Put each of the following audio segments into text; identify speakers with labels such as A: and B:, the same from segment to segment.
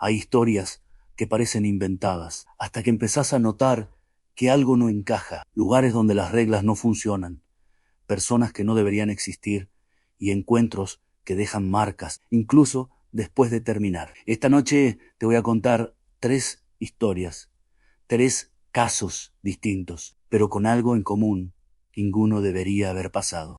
A: Hay historias que parecen inventadas, hasta que empezás a notar que algo no encaja, lugares donde las reglas no funcionan, personas que no deberían existir y encuentros que dejan marcas, incluso después de terminar. Esta noche te voy a contar 3 historias, 3 casos distintos, pero con algo en común. Ninguno debería haber pasado.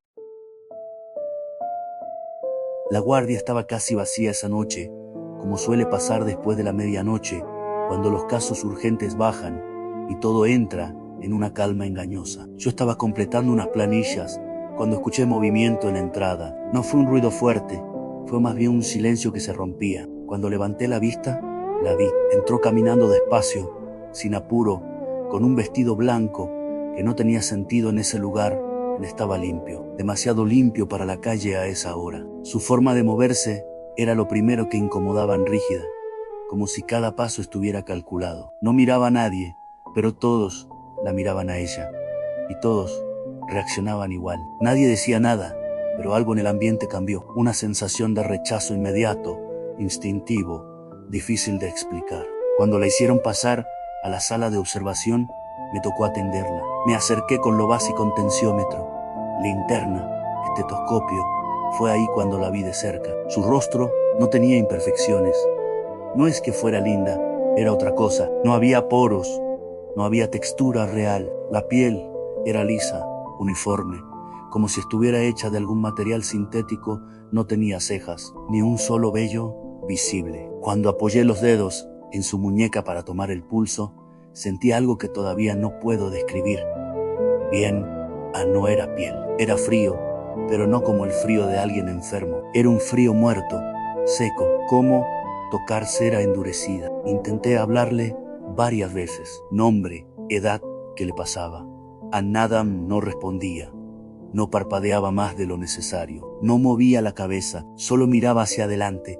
A: La guardia estaba casi vacía esa noche, como suele pasar después de la medianoche, cuando los casos urgentes bajan y todo entra en una calma engañosa. Yo estaba completando unas planillas cuando escuché movimiento en la entrada. No fue un ruido fuerte, fue más bien un silencio que se rompía. Cuando levanté la vista, la vi. Entró caminando despacio, sin apuro, con un vestido blanco que no tenía sentido en ese lugar. Estaba limpio, demasiado limpio para la calle a esa hora. Su forma de moverse era lo primero que incomodaba en Rígida, como si cada paso estuviera calculado. No miraba a nadie, pero todos la miraban a ella, y todos reaccionaban igual. Nadie decía nada, pero algo en el ambiente cambió. Una sensación de rechazo inmediato, instintivo, difícil de explicar. Cuando la hicieron pasar a la sala de observación, me tocó atenderla. Me acerqué con lo básico: un tensiómetro, linterna, estetoscopio. Fue ahí cuando la vi de cerca. Su rostro no tenía imperfecciones. No es que fuera linda, era otra cosa. No había poros, no había textura real. La piel era lisa, uniforme, como si estuviera hecha de algún material sintético. No tenía cejas, ni un solo vello visible. Cuando apoyé los dedos en su muñeca para tomar el pulso, sentí algo que todavía no puedo describir. Bien, no era piel. Era frío, pero no como el frío de alguien enfermo. Era un frío muerto, seco, como tocar cera endurecida. Intenté hablarle varias veces. Nombre, edad, qué le pasaba. Nadam no respondía. No parpadeaba más de lo necesario. No movía la cabeza, solo miraba hacia adelante,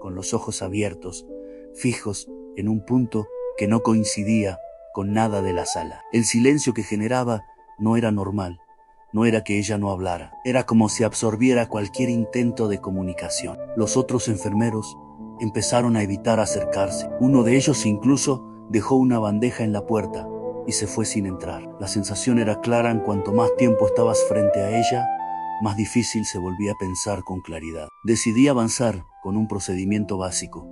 A: con los ojos abiertos, fijos en un punto que no coincidía con nada de la sala. El silencio que generaba no era normal. No era que ella no hablara. Era como si absorbiera cualquier intento de comunicación. Los otros enfermeros empezaron a evitar acercarse. Uno de ellos incluso dejó una bandeja en la puerta y se fue sin entrar. La sensación era clara: en cuanto más tiempo estabas frente a ella, más difícil se volvía a pensar con claridad. Decidí avanzar con un procedimiento básico.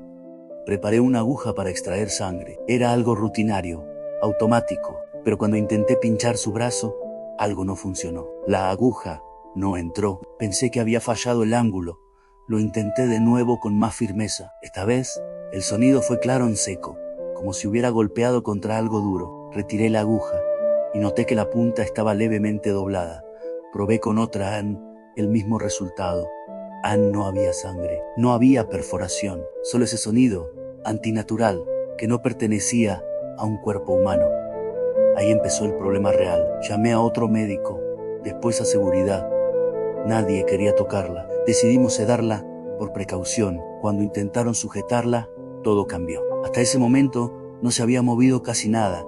A: Preparé una aguja para extraer sangre. Era algo rutinario, automático, pero cuando intenté pinchar su brazo, algo no funcionó. La aguja no entró. Pensé que había fallado el ángulo. Lo intenté de nuevo con más firmeza. Esta vez, el sonido fue claro en seco, como si hubiera golpeado contra algo duro. Retiré la aguja y noté que la punta estaba levemente doblada. Probé con otra el mismo resultado. No había sangre, no había perforación, solo ese sonido antinatural que no pertenecía a un cuerpo humano. Ahí empezó el problema real. Llamé a otro médico, después a seguridad. Nadie quería tocarla. Decidimos sedarla por precaución. Cuando intentaron sujetarla, todo cambió. Hasta ese momento no se había movido casi nada,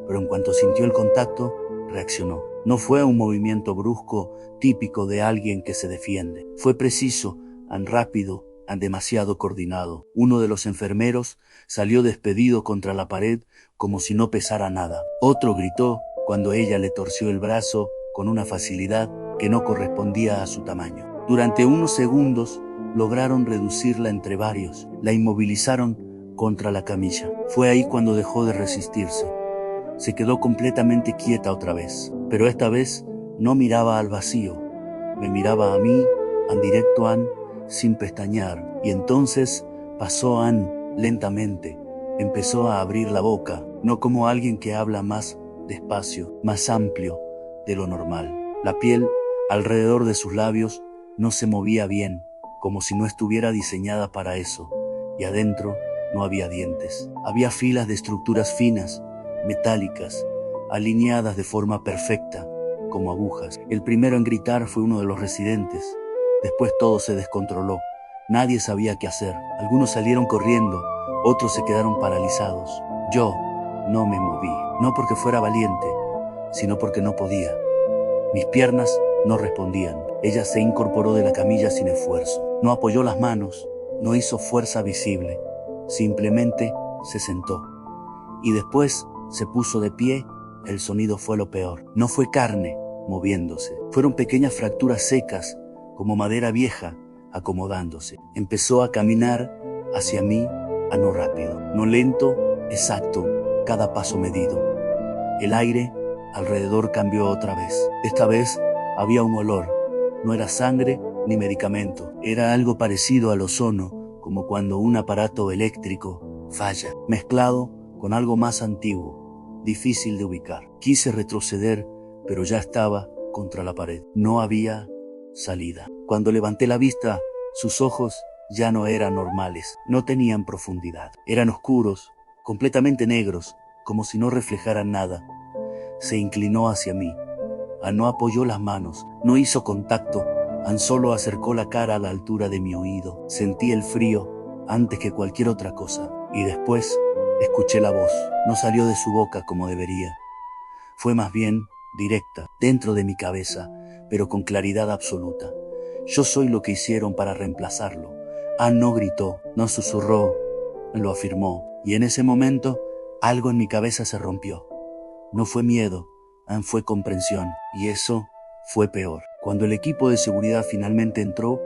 A: pero en cuanto sintió el contacto, reaccionó. No fue un movimiento brusco típico de alguien que se defiende. Fue preciso, rápido, demasiado coordinado. Uno de los enfermeros salió despedido contra la pared como si no pesara nada. Otro gritó cuando ella le torció el brazo con una facilidad que no correspondía a su tamaño. Durante unos segundos lograron reducirla entre varios. La inmovilizaron contra la camilla. Fue ahí cuando dejó de resistirse. Se quedó completamente quieta otra vez, pero esta vez no miraba al vacío. Me miraba a mí, directo sin pestañear. Y entonces pasó lentamente. Empezó a abrir la boca, no como alguien que habla más despacio, más amplio de lo normal. La piel alrededor de sus labios no se movía bien, como si no estuviera diseñada para eso. Y adentro no había dientes. Había filas de estructuras finas, metálicas, alineadas de forma perfecta, como agujas. El primero en gritar fue uno de los residentes. Después todo se descontroló. Nadie sabía qué hacer. Algunos salieron corriendo, otros se quedaron paralizados. Yo no me moví, no porque fuera valiente, sino porque no podía. Mis piernas no respondían. Ella se incorporó de la camilla sin esfuerzo. No apoyó las manos, no hizo fuerza visible. Simplemente se sentó. Y después se puso de pie. El sonido fue lo peor. No fue carne moviéndose. Fueron pequeñas fracturas secas, como madera vieja, acomodándose. Empezó a caminar hacia mí, no rápido, no lento, exacto, cada paso medido. El aire alrededor cambió otra vez. Esta vez había un olor. No era sangre ni medicamento. Era algo parecido al ozono, como cuando un aparato eléctrico falla, mezclado con algo más antiguo, difícil de ubicar. Quise retroceder, pero ya estaba contra la pared. No había salida. Cuando levanté la vista, sus ojos ya no eran normales, no tenían profundidad. Eran oscuros, completamente negros, como si no reflejaran nada. Se inclinó hacia mí. No apoyó las manos, no hizo contacto, solo acercó la cara a la altura de mi oído. Sentí el frío antes que cualquier otra cosa. Y después escuché la voz. No salió de su boca como debería. Fue más bien directa, dentro de mi cabeza, pero con claridad absoluta. Yo soy lo que hicieron para reemplazarlo. No gritó, no susurró, lo afirmó. Y en ese momento, algo en mi cabeza se rompió. No fue miedo, fue comprensión. Y eso fue peor. Cuando el equipo de seguridad finalmente entró,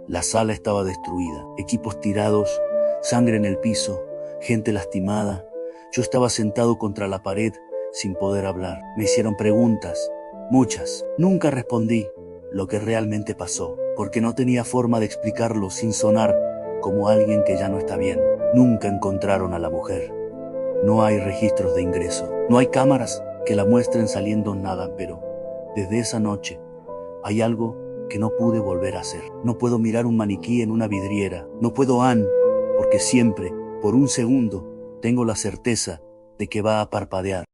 A: la sala estaba destruida. Equipos tirados, sangre en el piso, gente lastimada. Yo estaba sentado contra la pared, sin poder hablar. Me hicieron preguntas, muchas. Nunca respondí lo que realmente pasó, porque no tenía forma de explicarlo sin sonar como alguien que ya no está bien. Nunca encontraron a la mujer. No hay registros de ingreso. No hay cámaras que la muestren saliendo nada, pero desde esa noche hay algo que no pude volver a hacer. No puedo mirar un maniquí en una vidriera. No puedo porque siempre, por un segundo, tengo la certeza de que va a parpadear.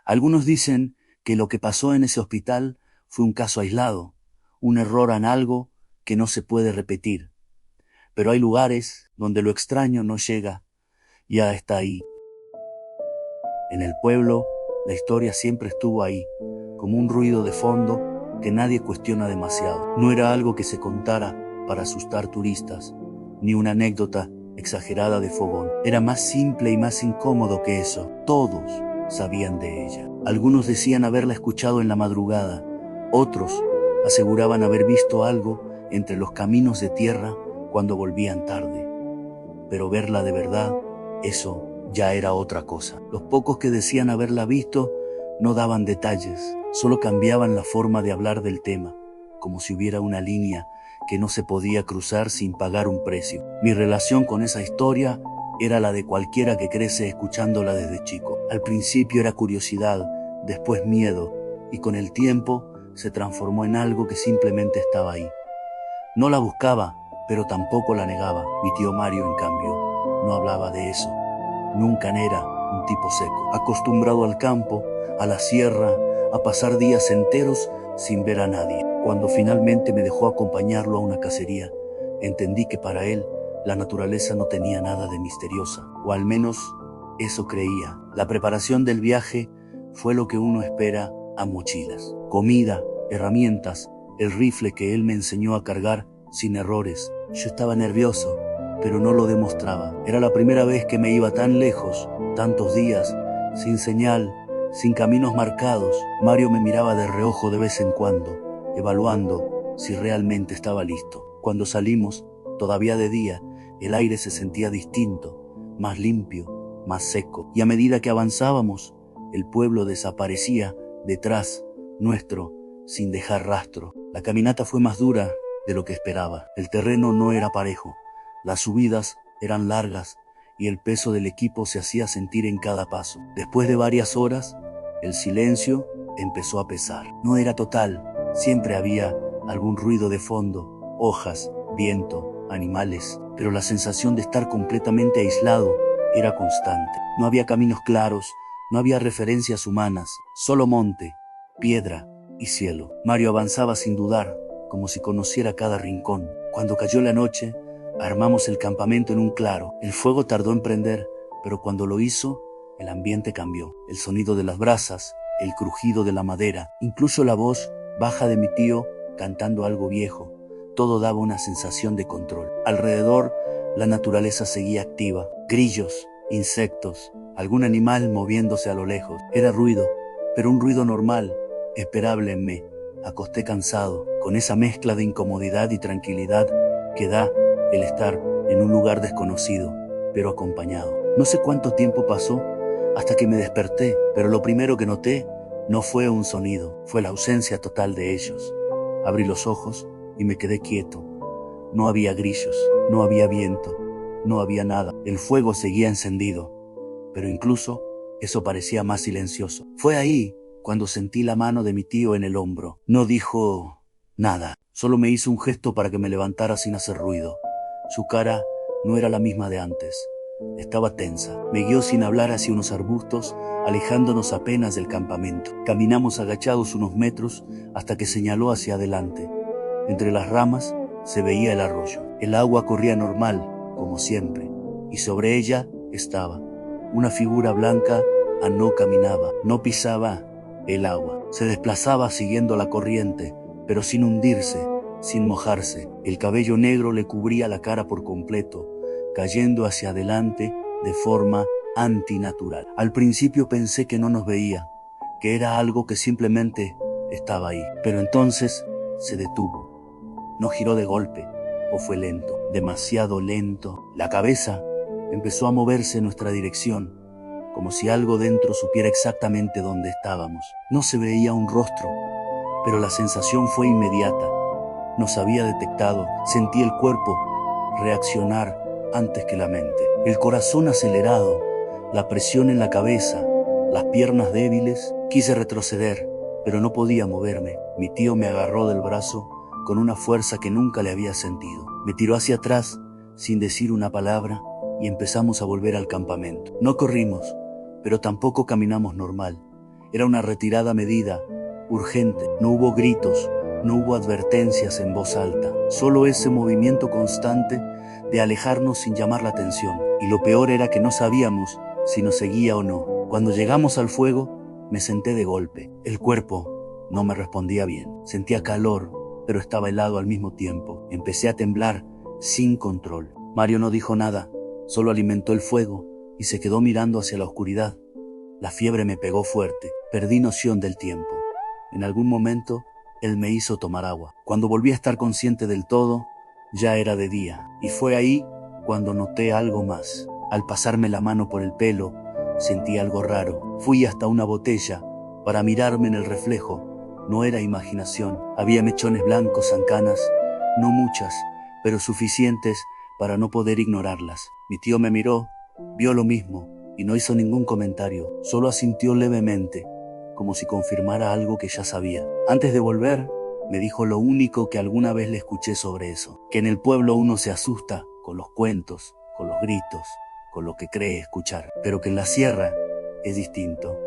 A: Algunos dicen que lo que pasó en ese hospital fue un caso aislado, un error en algo que no se puede repetir. Pero hay lugares donde lo extraño no llega, ya está ahí. En el pueblo, la historia siempre estuvo ahí, como un ruido de fondo que nadie cuestiona demasiado. No era algo que se contara para asustar turistas, ni una anécdota exagerada de fogón. Era más simple y más incómodo que eso. Todos sabían de ella. Algunos decían haberla escuchado en la madrugada. Otros aseguraban haber visto algo entre los caminos de tierra cuando volvían tarde. Pero verla de verdad, eso ya era otra cosa. Los pocos que decían haberla visto no daban detalles, solo cambiaban la forma de hablar del tema, como si hubiera una línea que no se podía cruzar sin pagar un precio. Mi relación con esa historia era la de cualquiera que crece escuchándola desde chico. Al principio era curiosidad, después miedo, y con el tiempo se transformó en algo que simplemente estaba ahí. No la buscaba, pero tampoco la negaba. Mi tío Mario, en cambio, no hablaba de eso. Nunca era un tipo seco, acostumbrado al campo, a la sierra, a pasar días enteros sin ver a nadie. Cuando finalmente me dejó acompañarlo a una cacería, entendí que para él la naturaleza no tenía nada de misteriosa, o al menos eso creía. La preparación del viaje fue lo que uno espera a mochilas. Comida, herramientas, el rifle que él me enseñó a cargar sin errores. Yo estaba nervioso, pero no lo demostraba. Era la primera vez que me iba tan lejos, tantos días, sin señal, sin caminos marcados. Mario me miraba de reojo de vez en cuando, evaluando si realmente estaba listo. Cuando salimos, todavía de día, el aire se sentía distinto, más limpio, más seco. Y a medida que avanzábamos, el pueblo desaparecía detrás nuestro, sin dejar rastro. La caminata fue más dura de lo que esperaba. El terreno no era parejo, las subidas eran largas y el peso del equipo se hacía sentir en cada paso. Después de varias horas, el silencio empezó a pesar. No era total, siempre había algún ruido de fondo, hojas, viento, animales, pero la sensación de estar completamente aislado era constante. No había caminos claros, no había referencias humanas, solo monte, piedra y cielo. Mario avanzaba sin dudar, como si conociera cada rincón. Cuando cayó la noche, armamos el campamento en un claro. El fuego tardó en prender, pero cuando lo hizo, el ambiente cambió. El sonido de las brasas, el crujido de la madera, incluso la voz baja de mi tío cantando algo viejo. Todo daba una sensación de control. Alrededor La naturaleza seguía activa. Grillos, insectos, algún animal moviéndose a lo lejos. Era ruido, pero un ruido normal, esperable en mí. Acosté cansado, con esa mezcla de incomodidad y tranquilidad que da el estar en un lugar desconocido, pero acompañado. No sé cuánto tiempo pasó hasta que me desperté, pero lo primero que noté no fue un sonido, fue la ausencia total de ellos. Abrí los ojos y me quedé quieto. No había grillos, no había viento, no había nada. El fuego seguía encendido, pero incluso eso parecía más silencioso. Fue ahí cuando sentí la mano de mi tío en el hombro. No dijo nada, solo me hizo un gesto para que me levantara sin hacer ruido. Su cara no era la misma de antes. Estaba tensa. Me guió sin hablar hacia unos arbustos, alejándonos apenas del campamento. Caminamos agachados unos metros hasta que señaló hacia adelante. Entre las ramas se veía el arroyo. El agua corría normal, como siempre, y sobre ella estaba una figura blanca. No caminaba, no pisaba el agua. Se desplazaba siguiendo la corriente, pero sin hundirse, sin mojarse. El cabello negro le cubría la cara por completo, cayendo hacia adelante de forma antinatural. Al principio pensé que no nos veía, que era algo que simplemente estaba ahí. Pero entonces se detuvo. No giró de golpe, o fue lento, demasiado lento. La cabeza empezó a moverse en nuestra dirección, como si algo dentro supiera exactamente dónde estábamos. No se veía un rostro, pero la sensación fue inmediata. Nos había detectado. Sentí el cuerpo reaccionar antes que la mente. El corazón acelerado, la presión en la cabeza, las piernas débiles. Quise retroceder, pero no podía moverme. Mi tío me agarró del brazo con una fuerza que nunca le había sentido. Me tiró hacia atrás sin decir una palabra y empezamos a volver al campamento. No corrimos, pero tampoco caminamos normal. Era una retirada medida, urgente. No hubo gritos, no hubo advertencias en voz alta. Solo ese movimiento constante de alejarnos sin llamar la atención. Y lo peor era que no sabíamos si nos seguía o no. Cuando llegamos al fuego, me senté de golpe. El cuerpo no me respondía bien. Sentía calor, pero estaba helado al mismo tiempo. Empecé a temblar sin control. Mario no dijo nada, solo alimentó el fuego y se quedó mirando hacia la oscuridad. La fiebre me pegó fuerte. Perdí noción del tiempo. En algún momento, él me hizo tomar agua. Cuando volví a estar consciente del todo, ya era de día. Y fue ahí cuando noté algo más. Al pasarme la mano por el pelo, sentí algo raro. Fui hasta una botella para mirarme en el reflejo. No era imaginación. Había mechones blancos en canas, no muchas, pero suficientes para no poder ignorarlas. Mi tío me miró, vio lo mismo y no hizo ningún comentario. Solo asintió levemente, como si confirmara algo que ya sabía. Antes de volver, me dijo lo único que alguna vez le escuché sobre eso: que en el pueblo uno se asusta con los cuentos, con los gritos, con lo que cree escuchar, pero que en la sierra es distinto,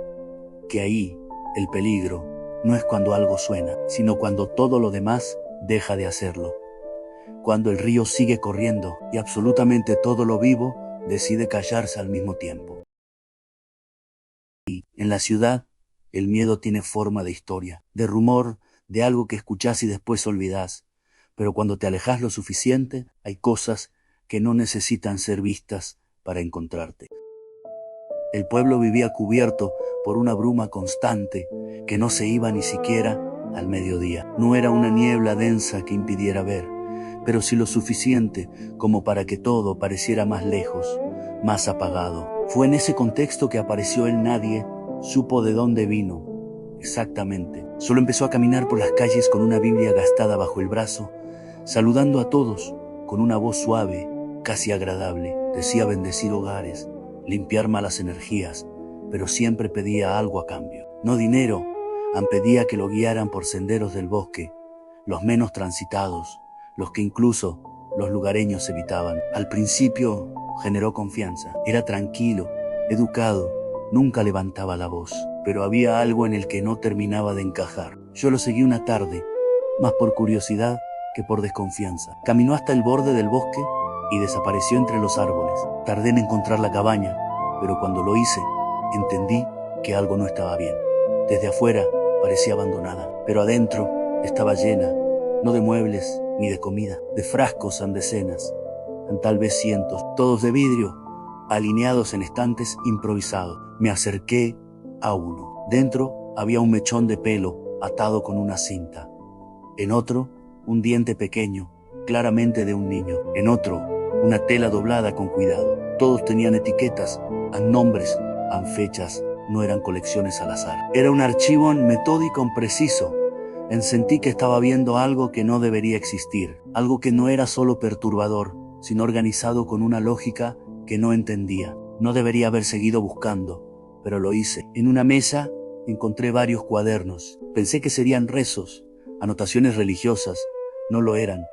A: que ahí el peligro no es cuando algo suena, sino cuando todo lo demás deja de hacerlo, cuando el río sigue corriendo y absolutamente todo lo vivo decide callarse al mismo tiempo. Y en la ciudad, el miedo tiene forma de historia, de rumor, de algo que escuchás y después olvidás. Pero cuando te alejas lo suficiente, hay cosas que no necesitan ser vistas para encontrarte. El pueblo vivía cubierto por una bruma constante que no se iba ni siquiera al mediodía. No era una niebla densa que impidiera ver, pero sí lo suficiente como para que todo pareciera más lejos, más apagado. Fue en ese contexto que apareció el nadie, supo de dónde vino. Exactamente. Solo empezó a caminar por las calles con una Biblia gastada bajo el brazo, saludando a todos con una voz suave, casi agradable. Decía bendecir hogares, limpiar malas energías, pero siempre pedía algo a cambio. No dinero, pedía que lo guiaran por senderos del bosque, los menos transitados, los que incluso los lugareños evitaban. Al principio generó confianza. Era tranquilo, educado, nunca levantaba la voz, pero había algo en el que no terminaba de encajar. Yo lo seguí una tarde, más por curiosidad que por desconfianza. Caminó hasta el borde del bosque y desapareció entre los árboles. Tardé en encontrar la cabaña, pero cuando lo hice, entendí que algo no estaba bien. Desde afuera parecía abandonada, pero adentro estaba llena, no de muebles ni de comida, de frascos en decenas, tal vez cientos, todos de vidrio, alineados en estantes improvisados. Me acerqué a uno. Dentro había un mechón de pelo atado con una cinta. En otro, un diente pequeño, claramente de un niño. En otro, una tela doblada con cuidado. Todos tenían etiquetas, nombres, fechas, no eran colecciones al azar. Era un archivo metódico preciso. Sentí que estaba viendo algo que no debería existir, algo que no era solo perturbador, sino organizado con una lógica que no entendía. No debería haber seguido buscando, pero lo hice. En una mesa encontré varios cuadernos. Pensé que serían rezos, anotaciones religiosas. No lo eran.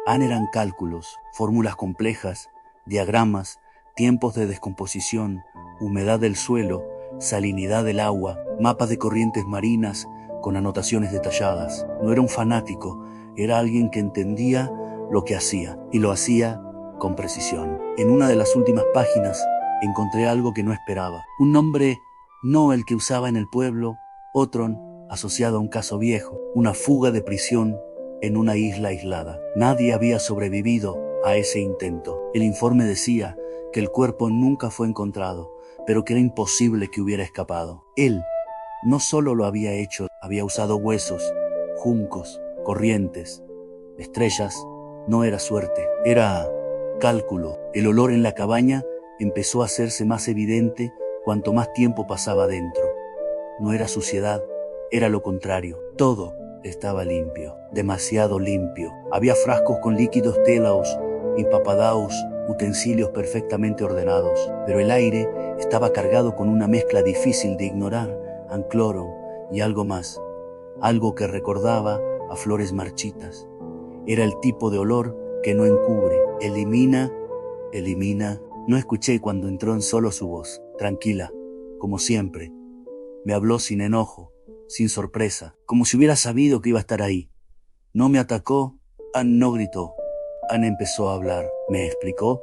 A: Eran cálculos, fórmulas complejas, diagramas, tiempos de descomposición, humedad del suelo, salinidad del agua, mapas de corrientes marinas con anotaciones detalladas. No era un fanático, era alguien que entendía lo que hacía, y lo hacía con precisión. En una de las últimas páginas encontré algo que no esperaba. Un nombre no el que usaba en el pueblo, otro asociado a un caso viejo, una fuga de prisión en una isla aislada. Nadie había sobrevivido a ese intento. El informe decía que el cuerpo nunca fue encontrado, pero que era imposible que hubiera escapado. Él no solo lo había hecho, había usado huesos, juncos, corrientes, estrellas. No era suerte, era cálculo. El olor en la cabaña empezó a hacerse más evidente cuanto más tiempo pasaba dentro. No era suciedad, era lo contrario. Todo estaba limpio, demasiado limpio. Había frascos con líquidos télaos, empapadaos, utensilios perfectamente ordenados, pero el aire estaba cargado con una mezcla difícil de ignorar, cloro y algo más, algo que recordaba a flores marchitas. Era el tipo de olor que no encubre, elimina. No escuché cuando entró en solo su voz, tranquila, como siempre. Me habló sin enojo, sin sorpresa, como si hubiera sabido que iba a estar ahí. No me atacó, no gritó. Empezó a hablar, me explicó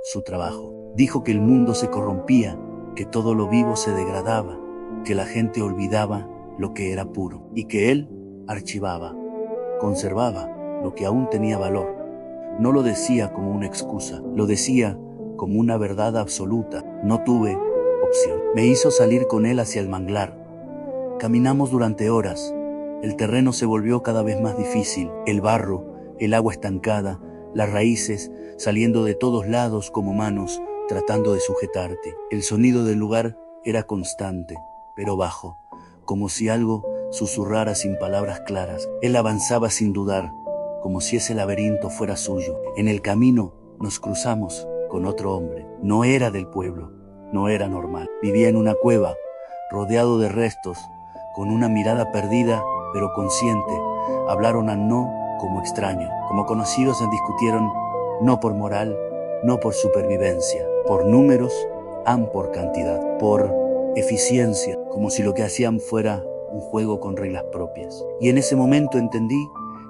A: su trabajo. Dijo que el mundo se corrompía, que todo lo vivo se degradaba, que la gente olvidaba lo que era puro, y que él archivaba, conservaba lo que aún tenía valor. No lo decía como una excusa, lo decía como una verdad absoluta. No tuve opción. Me hizo salir con él hacia el manglar. Caminamos durante horas. El terreno se volvió cada vez más difícil. El barro, el agua estancada, las raíces saliendo de todos lados como manos tratando de sujetarte. El sonido del lugar era constante, pero bajo, como si algo susurrara sin palabras claras. Él avanzaba sin dudar, como si ese laberinto fuera suyo. En el camino nos cruzamos con otro hombre. No era del pueblo, no era normal. Vivía en una cueva, rodeado de restos, con una mirada perdida pero consciente. Hablaron a no como extraños, como conocidos. Discutieron no por moral, no por supervivencia, por números, por cantidad, por eficiencia, como si lo que hacían fuera un juego con reglas propias. Y en ese momento entendí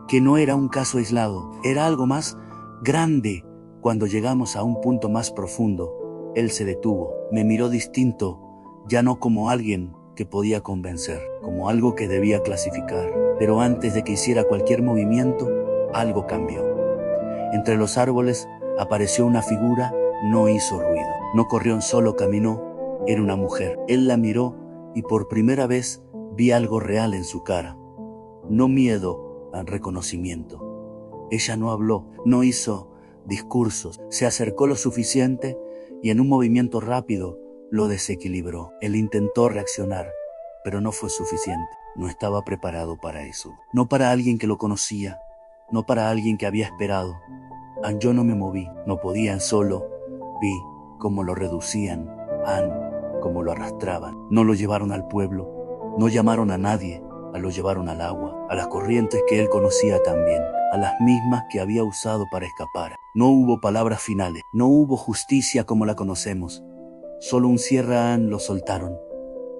A: que no era un caso aislado, era algo más grande. Cuando llegamos a un punto más profundo, él se detuvo, me miró distinto, ya no como alguien que podía convencer, como algo que debía clasificar. Pero antes de que hiciera cualquier movimiento, algo cambió. Entre los árboles apareció una figura, no hizo ruido, no corrió, solo caminó. Era una mujer. Él la miró y por primera vez vi algo real en su cara. No miedo, reconocimiento. Ella no habló, no hizo discursos, se acercó lo suficiente y en un movimiento rápido lo desequilibró. Él intentó reaccionar, pero no fue suficiente. No estaba preparado para eso. No para alguien que lo conocía, no para alguien que había esperado. Yo no me moví, no podía, solo vi cómo lo reducían, cómo lo arrastraban. No lo llevaron al pueblo, no llamaron a nadie, lo llevaron al agua, a las corrientes que él conocía también, a las mismas que había usado para escapar. No hubo palabras finales, no hubo justicia como la conocemos. Solo un cierre, lo soltaron,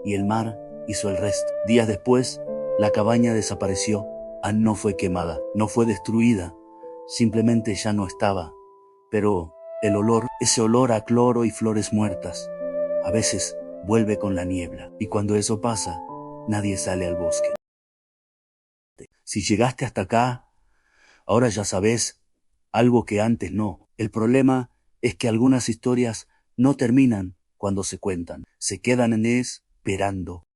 A: y el mar hizo el resto. Días después, la cabaña desapareció. No fue quemada, no fue destruida, simplemente ya no estaba. Pero el olor, ese olor a cloro y flores muertas, a veces vuelve con la niebla, y cuando eso pasa, nadie sale al bosque. Si llegaste hasta acá, ahora ya sabes algo que antes no. El problema es que algunas historias no terminan cuando se cuentan, se quedan en esperando.